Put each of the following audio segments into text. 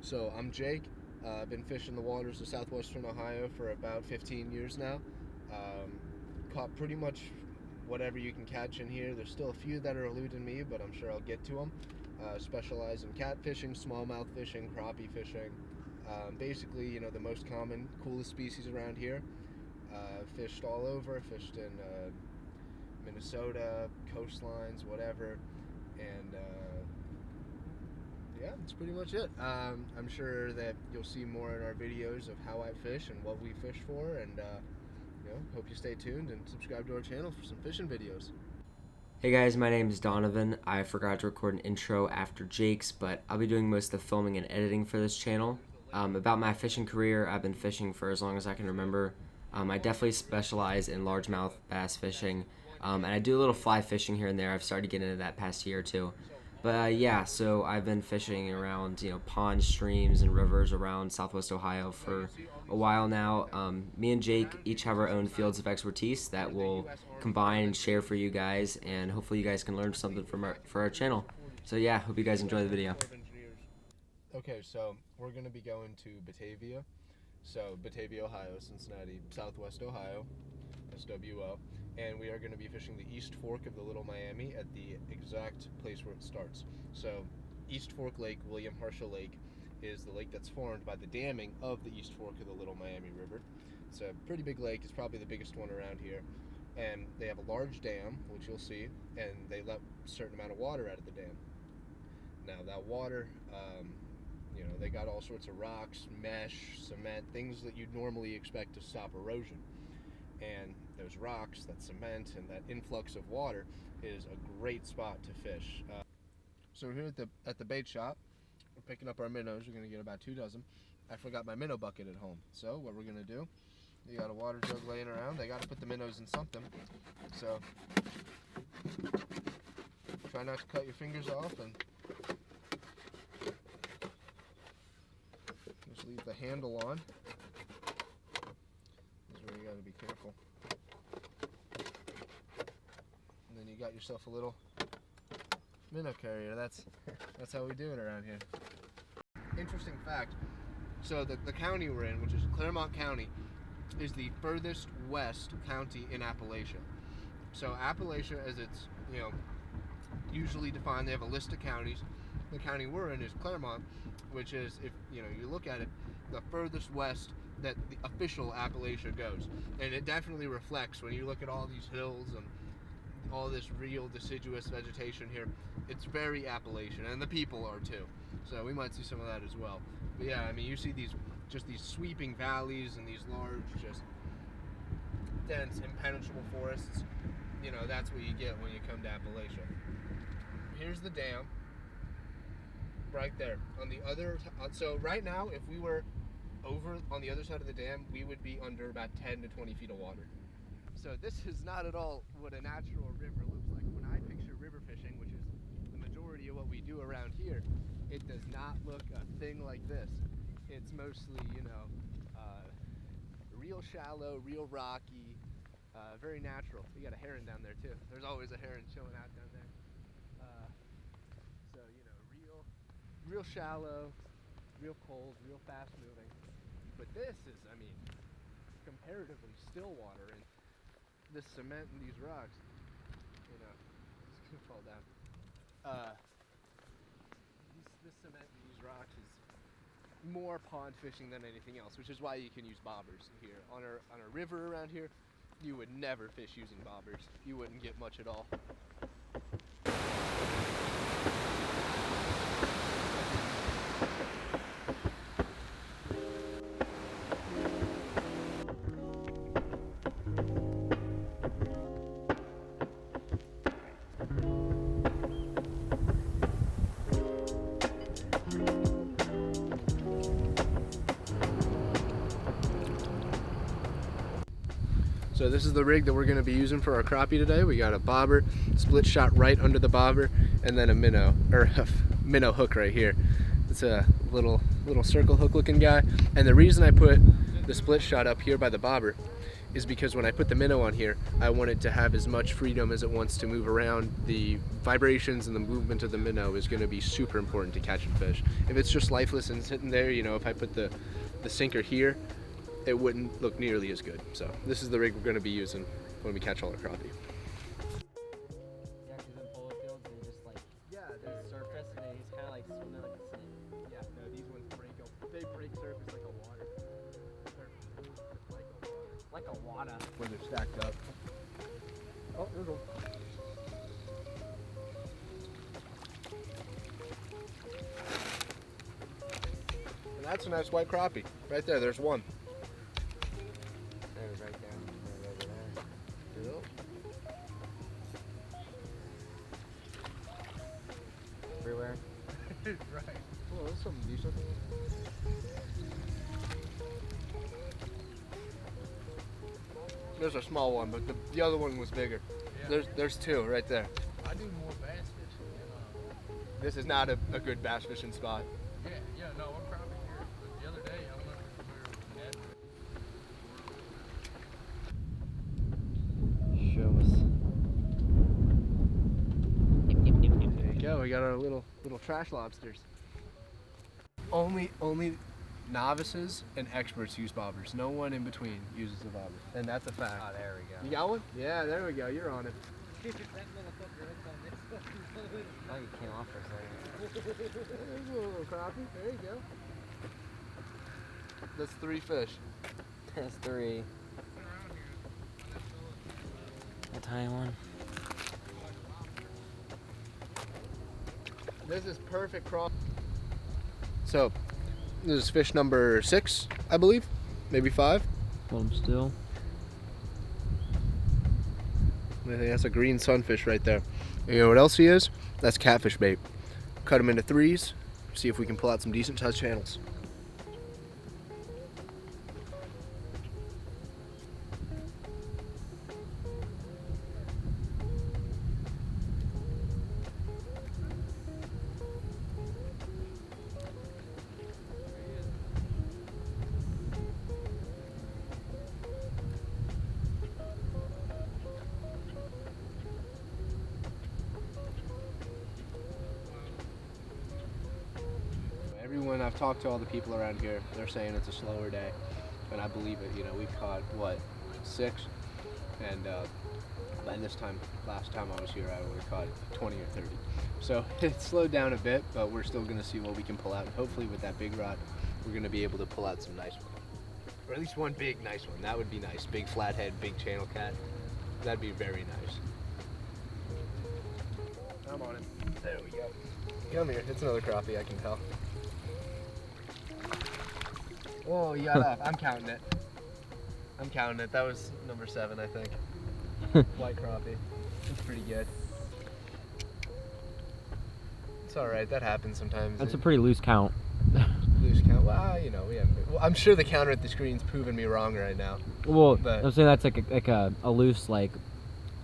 So I'm Jake. I've been fishing the waters of southwestern Ohio for about 15 years now. Caught pretty much whatever you can catch in here. There's still a few that are eluding me, but I'm sure I'll get to them. Specialize in catfishing, smallmouth fishing, crappie fishing. Basically, you know, the most common, coolest species around here. Fished all over. Fished in Minnesota, coastlines, whatever, and yeah, that's pretty much it. I'm sure that you'll see more in our videos of how I fish and what we fish for, and you know, hope you stay tuned and subscribe to our channel for some fishing videos. Hey guys, my name is Donovan. I forgot to record an intro after Jake's, but I'll be doing most of the filming and editing for this channel. About my fishing career, I've been fishing for as long as I can remember. I definitely specialize in largemouth bass fishing, and I do a little fly fishing here and there. I've started getting into that past year or two. But yeah, so I've been fishing around, you know, ponds, streams, and rivers around Southwest Ohio for a while now. Me and Jake each have our own fields of expertise that we'll combine and share for you guys, and hopefully you guys can learn something from our channel. So yeah, hope you guys enjoy the video. Okay, so we're going to be going to Batavia. So Batavia, Ohio, Cincinnati, Southwest Ohio, SWO. And we are going to be fishing the East Fork of the Little Miami at the exact place where it starts. So East Fork Lake, William Herschel Lake, is the lake that's formed by the damming of the East Fork of the Little Miami River. It's a pretty big lake. It's probably the biggest one around here. And they have a large dam, which you'll see, and they let a certain amount of water out of the dam. Now that water, you know, they got all sorts of rocks, mesh, cement, things that you'd normally expect to stop erosion. And those rocks, that cement, and that influx of water is a great spot to fish. So we're here at the bait shop. We're picking up our minnows. We're going to get about 2 dozen. I forgot my minnow bucket at home. So what we're going to do, you got a water jug laying around. They got to put the minnows in something. So try not to cut your fingers off, and just leave the handle on. You got to be careful. And then you got yourself a little minnow carrier. That's how we do it around here. Interesting fact. So the county we're in, which is Claremont County, is the furthest west county in Appalachia. So Appalachia, as it's, you know, usually defined, they have a list of counties. The county we're in is Claremont, which is, if you know, you look at it, the furthest west that the official Appalachia goes. And it definitely reflects when you look at all these hills and all this real deciduous vegetation here. It's very Appalachian, and the people are too. So we might see some of that as well. But yeah, I mean, you see these sweeping valleys and these large, just dense, impenetrable forests. You know, that's what you get when you come to Appalachia. Here's the dam, right there. On the other, so right now, if we were over on the other side of the dam, we would be under about 10 to 20 feet of water. So this is not at all what a natural river looks like. When I picture river fishing, which is the majority of what we do around here, it does not look a thing like this. It's mostly, you know, real shallow, real rocky, very natural. You got a heron down there too. There's always a heron chilling out down there. So, you know, real shallow, real cold, real fast moving. But this is, I mean, comparatively still water, and this cement and these rocks, you know, it's gonna fall down. This cement and these rocks is more pond fishing than anything else, which is why you can use bobbers here. On a river around here, you would never fish using bobbers. You wouldn't get much at all. So this is the rig that we're going to be using for our crappie today. We got a bobber, split shot right under the bobber, and then a minnow, or a minnow hook right here. It's a little circle hook looking guy. And the reason I put the split shot up here by the bobber is because when I put the minnow on here, I want it to have as much freedom as it wants to move around. The vibrations and the movement of the minnow is going to be super important to catching fish. If it's just lifeless and sitting there, you know, if I put the sinker here, it wouldn't look nearly as good. So this is the rig we're going to be using when we catch all our crappie. Yeah, because in polo fields, they just like, there's surface and then he's kind of like swimming like a snake. Yeah, no, these ones they break surface like a water. Like a water. When they're stacked up. Oh, there's one. And that's a nice white crappie. Right there, there's one. There, right there. Right over there. Yep. Everywhere. Right. Oh, that's something decent. There's a small one, but the other one was bigger. Yeah. There's two right there. I do more bass fishing than This is not a good bass fishing spot. yeah, no, we're crappie here. But the other day, I went from where Show us. There you go. We got our little trash lobsters. Only novices and experts use bobbers. No one in between uses a bobber, and that's a fact. Oh, there we go. You got one? Yeah, there we go. You're on it. Oh, you came off for a second. There's a little crappie. There you go. That's 3 fish. That's 3. A tiny one. This is perfect craw. So, this is fish number 6, I believe, maybe 5. Hold him still. I think that's a green sunfish right there. And you know what else he is? That's catfish bait. Cut them into 3s, see if we can pull out some decent sized channels. Everyone I've talked to, all the people around here, they're saying it's a slower day, and I believe it. You know, we've caught what, 6, and by this time, last time I was here, I would have caught 20 or 30. So it slowed down a bit, but we're still going to see what we can pull out. And hopefully, with that big rod, we're going to be able to pull out some nice ones, or at least one big nice one. That would be nice. Big flathead, big channel cat. That'd be very nice. I'm on it. There we go. Come here. It's another crappie, I can tell. Oh, you got off. I'm counting it. I'm counting it. That was number 7, I think. White crappie. It's pretty good. It's all right. That happens sometimes. That's a pretty loose count. Loose count. Well, you know, we haven't. Well, I'm sure the counter at the screen's proving me wrong right now. Well, but I'm saying that's like a loose, like,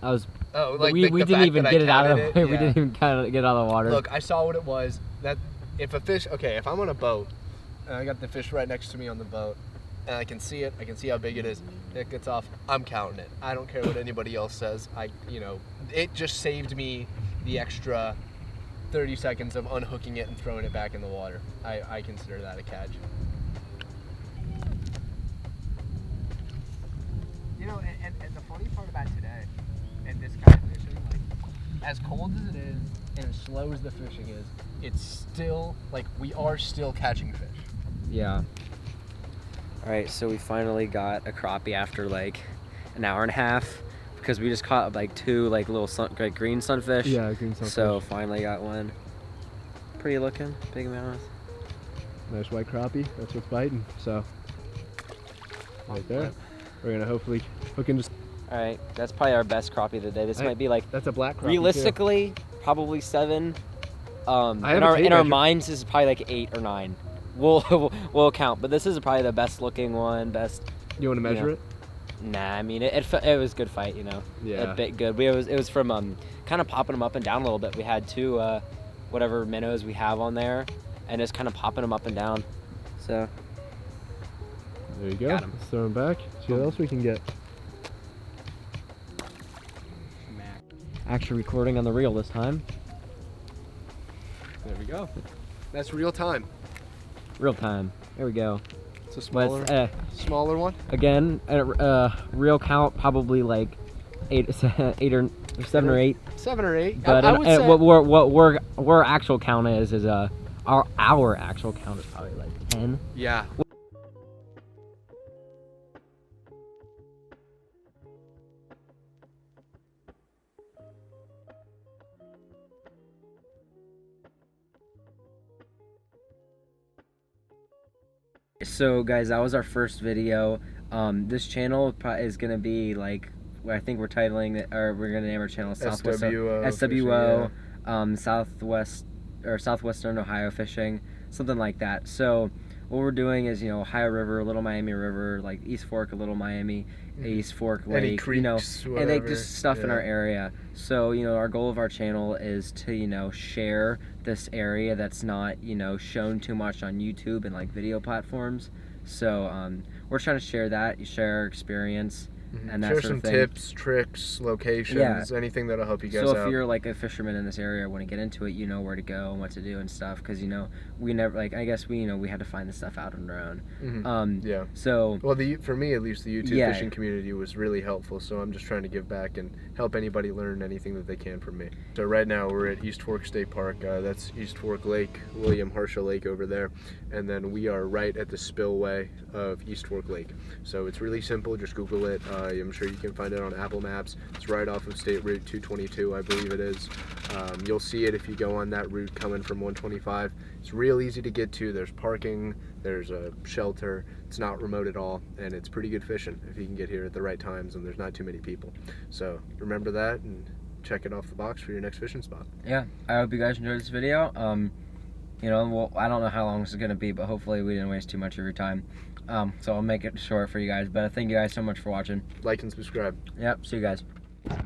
I was. Oh, like we didn't even get it out of the yeah. We didn't even kind of get it out of the water. Look, I saw what it was. That if a fish, okay, if I'm on a boat and I got the fish right next to me on the boat and I can see it, I can see how big it is. It gets off. I'm counting it. I don't care what anybody else says. You know, it just saved me the extra 30 seconds of unhooking it and throwing it back in the water. I consider that a catch. You know, and the funny part about today and this kind of fishing, like, as cold as it is and as slow as the fishing is, it's still, like, we are still catching fish. Yeah. All right, so we finally got a crappie after like an hour and a half because we just caught like 2 like little green sunfish. Yeah, green sunfish. So finally got one. Pretty looking, big mouth. Nice white crappie. That's what's biting. So right there, we're gonna hopefully hook into. All right, that's probably our best crappie of the day. This might be like, that's a black crappie. Realistically, probably 7. In our minds, this is probably like 8 or 9. We'll count, but this is probably the best looking one. Best. You want to measure it? Nah, I mean it was a good fight, you know. Yeah. A bit good. It was from kind of popping them up and down a little bit. We had 2 whatever minnows we have on there, and just kind of popping them up and down. So there you go. Got 'em. Let's throw them back. See what else we can get. actually recording on the reel this time. There we go. That's real time. Real time. There we go. It's a smaller, smaller one. Again, real count probably like 8 or 7 or 8. 7 or 8. But I would say what we're actual count is our actual count is probably like 10. yeah. So guys, that was our first video. This channel is gonna be like, I think we're titling it, or we're gonna name our channel Southwest SWO, Southwest or Southwestern Ohio Fishing, something like that. So what we're doing is, Ohio River, Little Miami River, like East Fork of Little Miami, East Fork Lake, any creeks, and they just stuff in our area. So our goal of our channel is to share this area that's not shown too much on YouTube and like video platforms. So we're trying to share our experience. And that share sort some of thing. tips, tricks, locations, anything that'll help you guys out. So if you're like a fisherman in this area, want to get into it, you know where to go and what to do and stuff. Because we never I guess we had to find this stuff out on our own. Yeah. So well, for me at least, the YouTube fishing community was really helpful. So I'm just trying to give back and help anybody learn anything that they can from me. So right now we're at East Fork State Park. That's East Fork Lake, William Harsha Lake over there, and then we are right at the spillway of East Fork Lake. So it's really simple. Just Google it. I'm sure you can find it on Apple Maps. It's right off of State Route 222, I believe it is. You'll see it if you go on that route coming from 125. It's real easy to get to. There's parking, there's a shelter. It's not remote at all, and it's pretty good fishing if you can get here at the right times and there's not too many people. So remember that and check it off the box for your next fishing spot. Yeah, I hope you guys enjoyed this video. Well, I don't know how long this is going to be, but hopefully we didn't waste too much of your time. So I'll make it short for you guys, but thank you guys so much for watching. Like and subscribe. Yep, see you guys.